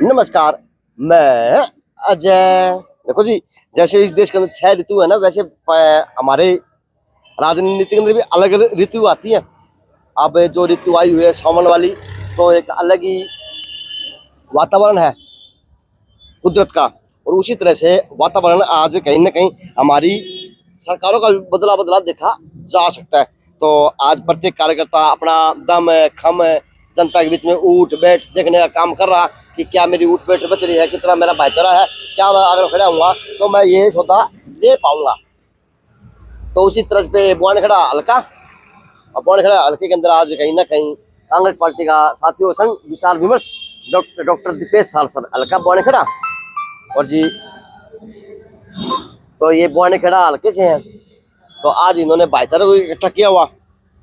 नमस्कार, मैं अजय। देखो जी, जैसे इस देश के अंदर 6 ऋतु है ना, वैसे हमारे राजनीति के अंदर भी अलग अलग ऋतु आती है। अब जो ऋतु आई हुई है सावन वाली, तो एक अलग ही वातावरण है कुदरत का। और उसी तरह से वातावरण आज कहीं ना कहीं हमारी सरकारों का बदला बदला देखा जा सकता है। तो आज प्रत्येक कार्यकर्ता अपना दम खम जनता के बीच में उठ बैठ देखने का काम कर रहा कि क्या मेरी उठ बैठ बच रही है, कितना मेरा भाईचारा है, क्या मैं अगर खड़ा हुआ तो मैं ये सौदा दे पाऊंगा। तो उसी तरह पे बुआनखेड़ा हल्का और बुआनखेड़ा हल्के के अंदर आज कहीं ना कहीं कांग्रेस पार्टी का साथियों संग विचार विमर्श डॉक्टर दीपेश सारसर हल्का बुआनखेड़ा। और जी तो ये बुआनखेड़ा हल्के से हैं, तो आज इन्होंने भाईचारा को इकट्ठा किया हुआ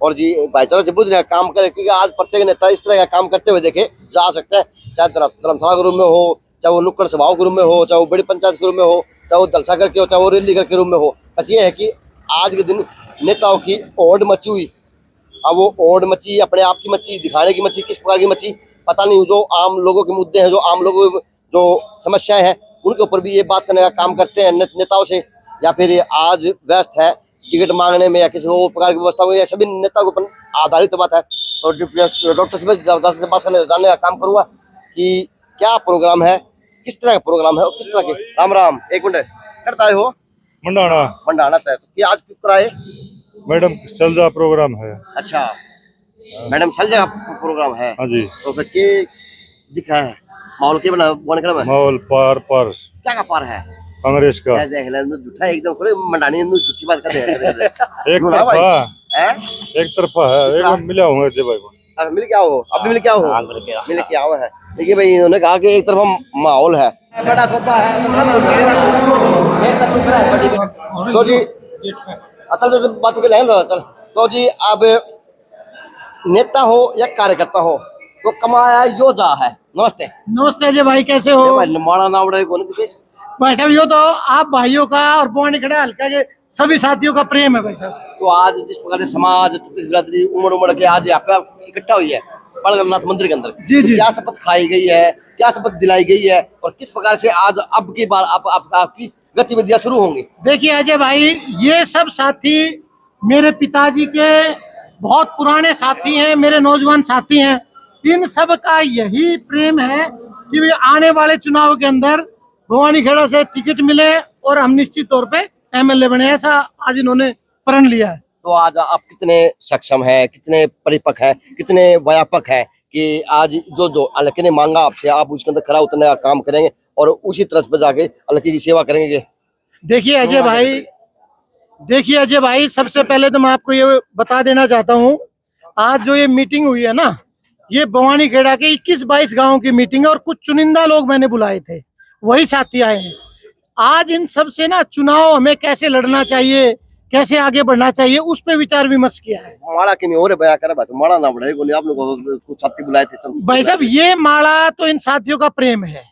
और जी भाईचारा से बुझ रहा काम करे, क्योंकि आज प्रत्येक नेता इस तरह का काम करते हुए देखे जा सकते हैं। चाहे धर्मशाला के रूप में हो, चाहे वो नुक्कड़ सभाओं के रूप में हो, चाहे वो बड़ी पंचायत के रूप में हो, चाहे वो जलसा करके हो, चाहे वो रैली करके रूप में हो। बस ये है कि आज के दिन नेताओं की ओढ़ मची हुई। अब वो ओढ़ मची, अपने आप की मची, दिखाने की मची, किस प्रकार की मची पता नहीं। जो आम लोगों के मुद्दे हैं, जो आम लोगों जो समस्याएं हैं, उनके ऊपर भी ये बात करने का काम करते हैं नेताओं से, या फिर आज व्यस्त है टिकट मांगने में या किसी और प्रकार की व्यवस्था में, या सभी नेताओं के ऊपर आधारित बात है। तो डॉक्टर से बात करने जानने का काम करूंगा कि क्या प्रोग्राम है, किस तरह का प्रोग्राम है और किस तरह के। राम राम, एक मिनट करता है हो मंडाना तय कि आज क्यों कराए मैडम सलजा प्रोग्राम है। अच्छा मैडम सलजा प्रोग्राम है। हाँ जी। तो फिर के दिखा है माहौल के बना बुआनखेड़ा में माहौल पार क्या का पार है कांग्रेस का झूठा एकदम थोड़े मंडानी झूठी बात कर एक तरफा है। एक मिला हूँ अजय भाई को। मिल क्या हो, अब भी मिल क्या हो, मिल क्या हुआ है। देखिए भाई, इन्होंने कहा कि एक तरफा माहौल है, बड़ा सौदा है। तो जी असल बात के लें तो जी, अब नेता हो या कार्यकर्ता हो तो कमाया योजा है। नमस्ते। नमस्ते अजय भाई, कैसे हो? माड़ा नावड़ा कौन भाई साहब, यो तो आप भाइयों का और बुआनखेड़ा हल्का के सभी साथियों का प्रेम है भाई साहब। तो आज जिस प्रकार से समाज छत्तीस बिरादरी उमड़ के आज यहाँ पे इकट्ठा हुई है बड़गलनाथ मंदिर के अंदर, जी जी, क्या शपथ खाई गई है, क्या शपथ दिलाई गई है और किस प्रकार से आज अब की बार आपकी गतिविधियां शुरू होंगी? देखिए अजय भाई, ये सब साथी मेरे पिताजी के बहुत पुराने साथी हैं, मेरे नौजवान साथी हैं। इन सब का यही प्रेम है कि वे आने वाले चुनाव के अंदर बुआनखेड़ा से टिकट मिले और हम निश्चित तौर पे एमएलए बने, ऐसा आज इन्होंने प्रण लिया है। तो आज आप कितने सक्षम हैं, कितने परिपक्व हैं, कितने व्यापक हैं कि आज जो हल्के ने मांगा आपसे, आप उसके अंदर खरा उतरने का काम करेंगे और उसी तरह पर जाके हल्के की सेवा करेंगे? देखिए अजय भाई, सबसे पहले तो मैं आपको ये बता देना चाहता हूँ, आज जो ये मीटिंग हुई है ना, ये बुआनखेड़ा के 21-22 गाँव की मीटिंग है और कुछ चुनिंदा लोग मैंने बुलाए थे, वही साथी आए हैं। आज इन सब से ना चुनाव हमें कैसे लड़ना चाहिए, कैसे आगे बढ़ना चाहिए, उस पे विचार विमर्श किया है। माड़ा के और बया कर बस माड़ा ना बढ़े बोले आप लोग कुछ साथी बुलाए थे भाई साहब, ये माड़ा तो इन साथियों का प्रेम है,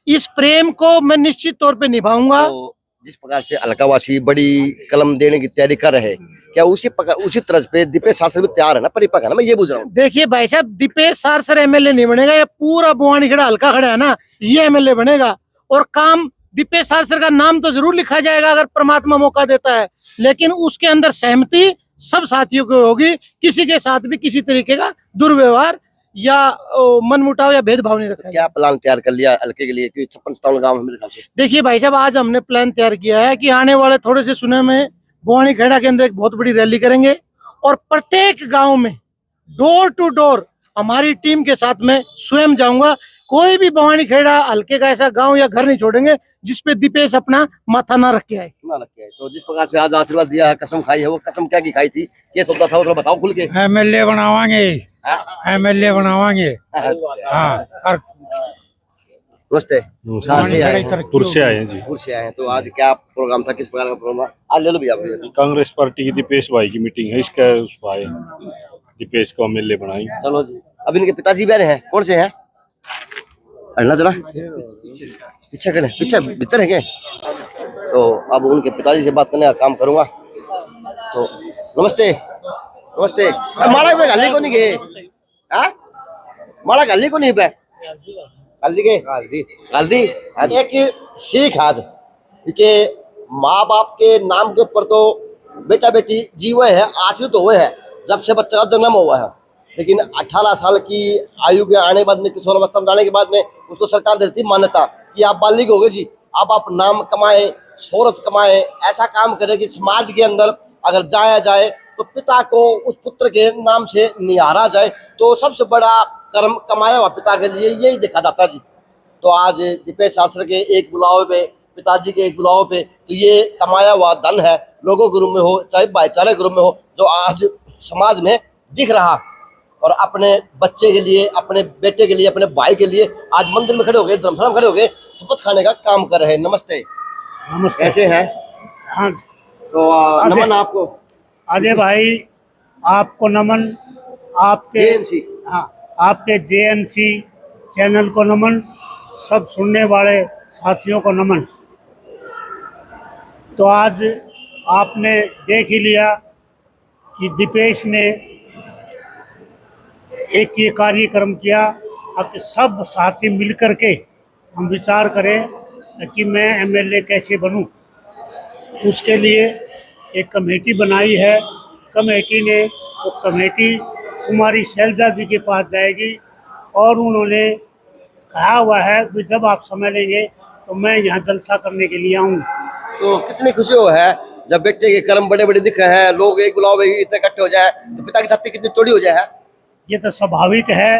इस प्रेम को मैं निश्चित तौर पे निभाऊंगा। तो जिस प्रकार से हल्कावासी बड़ी कलम देने की तैयारी कर रहे, क्या उसी तरह पे दीपेश सारसर भी तैयार है ना, परिपक्व है ना, मैं ये पूछ रहा हूँ। देखिए भाई साहब, दीपेश सारसर एमएलए नहीं बनेगा, ये पूरा बुआनखेड़ा हल्का खड़ा है ना, ये एमएलए बनेगा। और काम दीपेश सारसर का नाम तो जरूर लिखा जाएगा अगर परमात्मा मौका देता है, लेकिन उसके अंदर सहमति सब साथियों की होगी। किसी के साथ भी किसी तरीके का दुर्व्यवहार या मनमुटाव या भेदभाव नहीं रखा। क्या प्लान तैयार कर लिया हल्के के लिए? 56-57 गाँव मेरे ख्याल से। देखिए भाई साहब, आज हमने प्लान तैयार किया है कि आने वाले थोड़े से समय में बुआनखेड़ा के अंदर एक बहुत बड़ी रैली करेंगे और प्रत्येक गाँव में डोर टू डोर हमारी टीम के साथ में स्वयं जाऊंगा। कोई भी बुआनखेड़ा हल्के का ऐसा गांव या घर नहीं छोड़ेंगे जिसपे दीपेश अपना माथा ना रख के आए। तो जिस प्रकार से आज आशीर्वाद दिया है, कसम खाई है, वो कसम क्या की खाई थी, क्या सौदा था, बताओ खुल के। एमएलए बनावांगे, एमएलए बनावांगे। हाँ। नमस्ते। पुरसे आए हैं जी। पुरसे आए हैं। तो आज क्या प्रोग्राम था, किस प्रकार का प्रोग्राम? आज ले लो भैया। कांग्रेस पार्टी की दीपेश भाई की मीटिंग है, इसका उस भाई दीपेश को एमएलए बनाई। चलो जी। अब इनके पिताजी भी हैं, कौन से हैं? अल्लाह जरा पीछे करें, पीछे भीतर है क्या? तो अब उनके पिताजी से बात करने का काम करूंगा। तो नमस्ते। नमस्ते। माड़ा पे गाली को नहीं गए, माड़ा गाली को नहीं पे गाली के गाली एक सीख आज क्योंकि माँ बाप के नाम के ऊपर तो बेटा बेटी जीवे है, आश्रित तो हुए है जब से बच्चा का जन्म हुआ है। लेकिन 18 साल की आयु के आने के बाद में, किशोर अवस्था में जाने के बाद में उसको सरकार देती मान्यता कि आप बालिग हो गए जी, अब आप नाम कमाए, शोहरत कमाए, ऐसा काम करे कि समाज के अंदर अगर जाया जाए तो पिता को उस पुत्र के नाम से निहारा जाए, तो सबसे बड़ा कर्म कमाया हुआ पिता के लिए यही देखा जाता जी। तो आज दीपेश शास्त्र के एक बुलावे पे, पिताजी के एक बुलावे पे, तो ये कमाया हुआ धन है, लोगों के रूप में हो चाहे भाईचारे के रूप में हो, जो आज समाज में दिख रहा। और अपने बच्चे के लिए, अपने बेटे के लिए, अपने भाई के लिए आज मंदिर में खड़े हो गए, धर्मशाला में खड़े हो गए, शपथ खाने का काम कर रहे हैं। नमस्ते, नमस्ते। कैसे हैं? हाँ तो नमन आपको। अजय भाई आपको नमन, आपके JNC। हाँ, आपके JNC चैनल को नमन, सब सुनने वाले साथियों को नमन। तो आज आपने देख ही लिया कि दीपेश ने एक ये कार्यक्रम किया। अब सब साथी मिलकर के हम विचार करें कि मैं MLA कैसे बनूं। उसके लिए एक कमेटी बनाई है। कमेटी ने वो कमेटी कुमारी शैलजा जी के पास जाएगी और उन्होंने कहा हुआ है कि जब आप समय लेंगे तो मैं यहाँ जलसा करने के लिए आऊँगा। तो कितनी खुशी हो है जब बेटे के कर्म बड़े बड़े दिख रहे हैं, लोग एक बुलाओ इतने इकट्ठे हो जाए, तो पिता की छाती कितनी चौड़ी हो जाए है। ये तो स्वाभाविक है।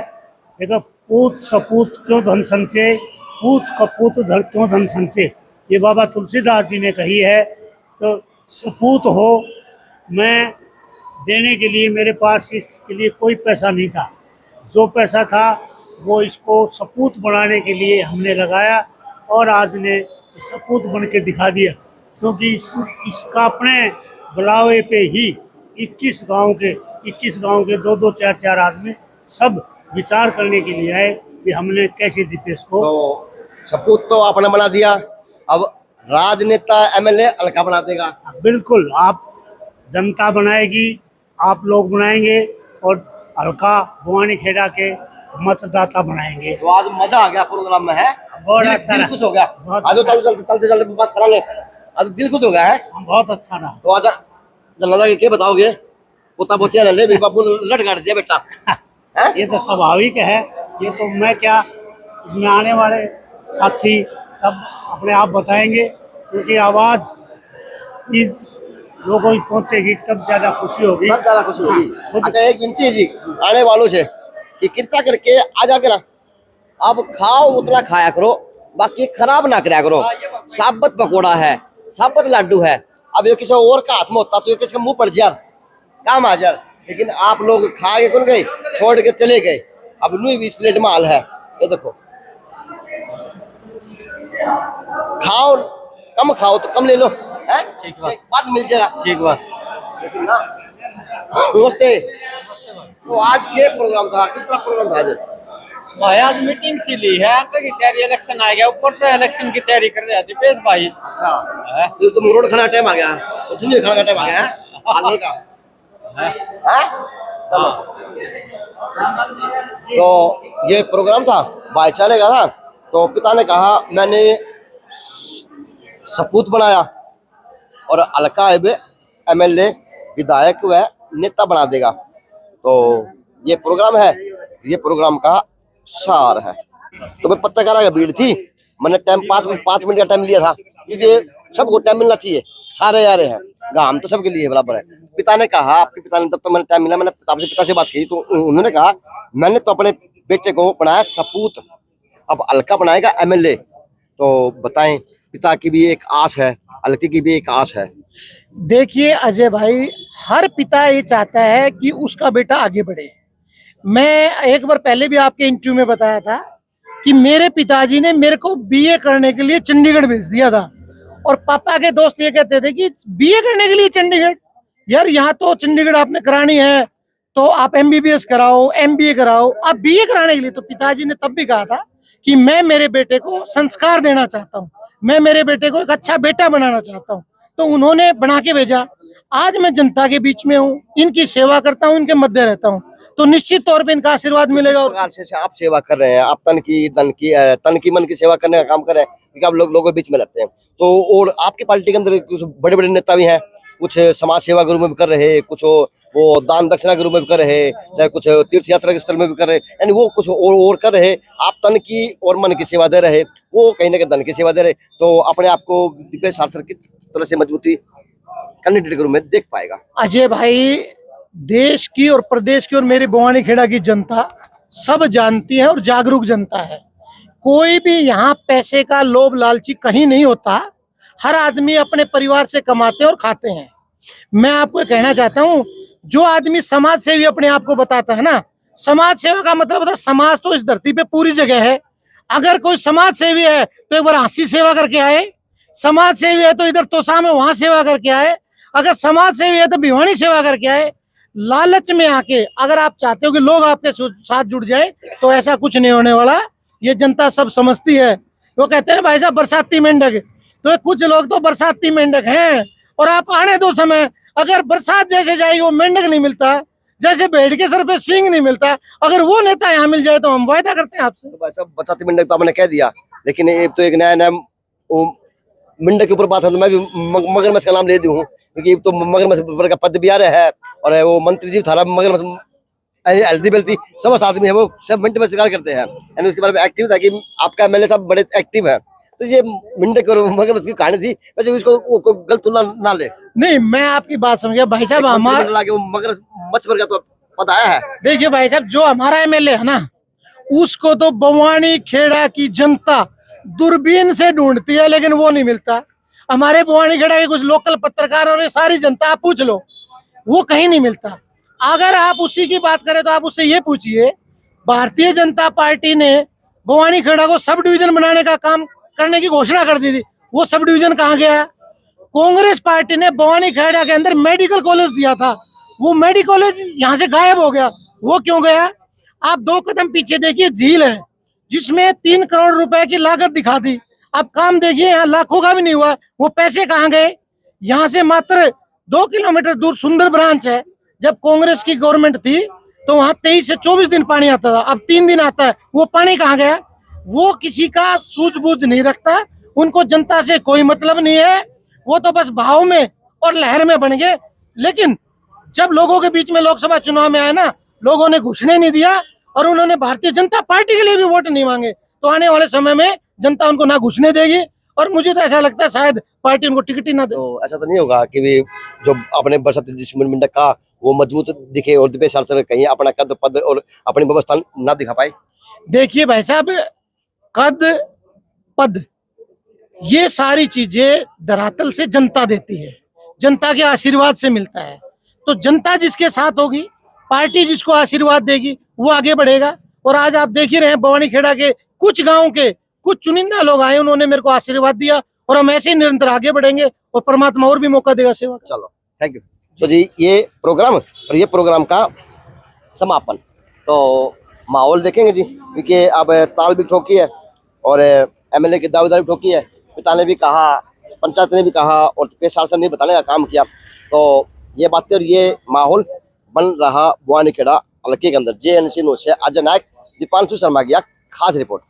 देखो, पूत सपूत क्यों धन संचय, पूत कपूत धन क्यों धन संचय, ये बाबा तुलसीदास जी ने कही है। तो सपूत हो, मैं देने के लिए मेरे पास इसके लिए कोई पैसा नहीं था, जो पैसा था वो इसको सपूत बनाने के लिए हमने लगाया और आज ने सपूत बन के दिखा दिया। क्योंकि इसका अपने बुलावे पे ही 21 गांव के 2-2, 4-4 आदमी सब विचार करने के लिए आए कि हमने कैसे दीपेश को। तो सपूत तो आपने बना दिया, अब राजनेता MLA अलका बना देगा। बिल्कुल, आप जनता बनाएगी, आप लोग बनाएंगे और अलका बुआनी खेड़ा के मतदाता बनाएंगे। तो आज मजा आ गया प्रोग्राम में है, बहुत दिल अच्छा दिल रहा। खुश हो गया। बहुत आज अच्छा। चलते बात करेंगे, आज दिल खुश हो गया है। बहुत अच्छा रहा। तो आज गल्ला के बताओगे, पोता पोतिया ले भी बाबू लट गाड़ दिया बेटा है? ये तो स्वाभाविक है। ये तो मैं क्या, इसमें आने वाले साथी सब अपने आप बताएंगे, क्योंकि आवाज़ ही लोगों की पहुंचेगी तब ज़्यादा खुशी होगी। सब ज्यादा खुशी होगी। खुद- अच्छा, एक विनती है जी आने वालों से कि कृपया करके आ जाके ना, अब खाओ उतना खाया करो, बाकी खराब ना कराया करो। साबत पकौड़ा है, साबत लड्डू है, अब ये किसी और का हाथ में होता तो ये किसी का मुंह पड़ जाए, काम आ जाए। लेकिन आप लोग खा के कौन गए, छोड़ के चले गए। अब नई 20 प्लेट माल है, ये देखो। खाओ, कम खाओ तो कम ले लो, है? ठीक बात। एक बात मिल जाएगा। ठीक बात। लेकिन ना, नमस्ते। तो आज के प्रोग्राम था, किस तरह प्रोग्राम था आज? भाई आज मीटिंग सी ली है, आगे की तैयारी, इलेक्शन आ गया, ऊपर तो इलेक्शन की तैयारी कर रहे हैं दीपेश भाई। अच्छा, है? ये तो रोड खाना टाइम आ गया, तो दुनिया खाना का टाइम आ गया है, हालने का है? है? तो ये प्रोग्राम था, भाईचारे का था। तो पिता ने कहा मैंने सपूत बनाया और अलका MLA विधायक व नेता बना देगा। तो ये प्रोग्राम है, ये प्रोग्राम का सार है। तो मैं पत्रकारों की भीड़ थी, मैंने टाइम 5 मिनट का टाइम लिया था, क्योंकि सबको टाइम मिलना चाहिए, सारे आ रहे हैं, काम तो सबके लिए बराबर है। पिता ने कहा, आपके पिता ने, तब तो मैंने टाइम मिला, मैंने पिता से बात की, तो उन्होंने कहा मैंने तो अपने बेटे को बनाया सपूत, अब अलका बनाएगा MLA। तो बताएं, पिता की भी एक आस है, अलका की भी एक आस है। देखिए अजय भाई, हर पिता ये चाहता है कि उसका बेटा आगे बढ़े। मैं एक बार पहले भी आपके इंटरव्यू में बताया था कि मेरे पिताजी ने मेरे को BA करने के लिए चंडीगढ़ भेज दिया था, और पापा के दोस्त ये कहते थे कि BA करने के लिए चंडीगढ़, यार यहाँ तो चंडीगढ़ आपने करानी है तो आप MBBS कराओ, MBA कराओ, आप BA कराने के लिए। तो पिताजी ने तब भी कहा था कि मैं मेरे बेटे को संस्कार देना चाहता हूँ, मैं मेरे बेटे को एक अच्छा बेटा बनाना चाहता हूँ। तो उन्होंने बना के भेजा। आज मैं जनता के बीच में हूँ, इनकी सेवा करता हूँ, इनके मध्य रहता हूँ। तो निश्चित तौर पे इनका आशीर्वाद मिलेगा। इस प्रकार से आप सेवा कर रहे हैं, आप तन की मन की सेवा करने का काम कर रहे हैं, क्योंकि आप लोगों के बीच में रहते हैं। तो और आपकी पार्टी के अंदर कुछ बड़े बड़े नेता भी हैं, कुछ समाज सेवा के रूप में भी कर रहे, कुछ वो दान दक्षिणा के रूप में भी कर रहे, चाहे कुछ तीर्थ यात्रा के स्थल में भी कर रहे, यानी वो कुछ और कर रहे। आप तन की और मन की सेवा दे रहे, वो कहीं ना कहीं धन की सेवा दे रहे। तो अपने आप को दीपेश सारसर की तरह से मजबूती कैंडिडेट के रूप में देख पाएगा। अजय भाई, देश की और प्रदेश की और मेरी बवानी खेड़ा की जनता सब जानती है और जागरूक जनता है। कोई भी यहाँ पैसे का लोभ लालची कहीं नहीं होता। हर आदमी अपने परिवार से कमाते हैं और खाते हैं। मैं आपको कहना चाहता हूँ, जो आदमी समाज सेवी अपने आप को बताता है ना, समाज सेवा का मतलब होता है समाज तो इस धरती पे पूरी जगह है। अगर कोई समाज सेवी है तो एक बार हांसी सेवा करके आए, समाज सेवी है तो इधर तोसा में वहां सेवा करके आए, अगर समाज सेवी है तो भिवानी सेवा करके आए। लालच में आके अगर आप चाहते हो कि लोग आपके साथ जुड़ जाए तो ऐसा कुछ नहीं होने वाला। ये जनता सब समझती है। वो कहते हैं भाई साहब बरसाती मेंढक, तो कुछ लोग तो बरसाती मेंढक हैं। और आप आने दो समय, अगर बरसात जैसे जाएगी वो मेंढक नहीं मिलता, जैसे भेड़ के सर पे सींग नहीं मिलता, अगर वो नेता यहाँ मिल जाए तो हम वायदा करते हैं आपसे। तो भाई साहब बरसाती मेंढक तो आपने कह दिया, लेकिन ये तो एक नया मेंढक के ऊपर बात है, तो मैं भी मगरमच्छ का नाम ले दी हूँ, क्योंकि तो मगरमच्छ का पद भी आ रहा है। और वो मंत्री जी थारा मगरमच्छ हल्दी बेलती सब आदमी है, वो सब मिनट में शिकार करते हैं, यानी उसके बारे में एक्टिव था कि आपका एमएलए साहब बड़े एक्टिव है। तो ये मेंढक और मगरमच्छ की कहानी थी, वैसे इसको गलत तुलना ना ले। नहीं, मैं आपकी बात समझ गया भाई साहब। हमारा मगरमच्छ पर का तो पता आया है। देखिए भाई साहब, जो हमारा एमएलए है ना, उसको तो बवानी खेड़ा की जनता दूरबीन से ढूंढती है, लेकिन वो नहीं मिलता। हमारे बवानी खेड़ा के कुछ लोकल पत्रकार और ये सारी जनता आप पूछ लो, वो कहीं नहीं मिलता। अगर आप उसी की बात करें तो आप उससे ये पूछिए, भारतीय जनता पार्टी ने बवानी खेड़ा को सब डिवीजन बनाने का काम करने की घोषणा कर दी थी, वो सब डिवीजन कहाँ गया? कांग्रेस पार्टी ने बवानी खेड़ा के अंदर मेडिकल कॉलेज दिया था, वो मेडिकल कॉलेज यहाँ से गायब हो गया। वो क्यों गया? आप 2 कदम पीछे देखिए, झील है जिसमें 3 करोड़ रुपए की लागत दिखा दी। आप काम देखिए, यहाँ लाखों का भी नहीं हुआ, वो पैसे कहाँ गए? यहाँ से मात्र 2 किलोमीटर दूर सुंदर ब्रांच है। जब कांग्रेस की गवर्नमेंट थी तो वहाँ 23 से 24 दिन पानी आता था, अब 3 दिन आता है। वो पानी कहाँ गया? वो किसी का सूझबूझ नहीं रखता, उनको जनता से कोई मतलब नहीं है, वो तो बस भाव में और लहर में बन गए। लेकिन जब लोगों के बीच में लोकसभा चुनाव में आए ना, लोगों ने घुसने नहीं दिया और उन्होंने भारतीय जनता पार्टी के लिए भी वोट नहीं मांगे। तो आने वाले समय में जनता उनको ना घुसने देगी, और मुझे तो ऐसा लगता है शायद पार्टी उनको टिकट ही ना दे। तो ऐसा तो नहीं होगा कि भी जो अपने बरसाती जिस मेंढक का वो मजबूत दिखे और दीपेश सारसर कहीं अपना कद पद और अपनी व्यवस्था ना दिखा पाए? देखिए भाई साहब, कद पद ये सारी चीजें धरातल से जनता देती है, जनता के आशीर्वाद से मिलता है। तो जनता जिसके साथ होगी, पार्टी जिसको आशीर्वाद देगी, वो आगे बढ़ेगा। और आज आप देख ही रहे हैं, बवानी खेड़ा के कुछ गांव के कुछ चुनिंदा लोग आए, उन्होंने मेरे को आशीर्वाद दिया, और हम ऐसे ही निरंतर आगे बढ़ेंगे और परमात्मा और भी मौका देगा सेवा का। चलो, थैंक यू। तो जी ये प्रोग्राम और ये प्रोग्राम का समापन, तो माहौल देखेंगे जी, क्योंकि अब ताल भी ठोकी है और एमएलए की दावेदारी भी ठोकी है। पिता ने भी कहा, पंचायत ने भी कहा और दीपेश सारसर ने बताने का काम किया। तो ये बातें और ये माहौल बन रहा बवानी खेड़ा हल्के के अंदर। JNC न्यूज़ से अजय नायक, दीपांशु शर्मा की खास रिपोर्ट।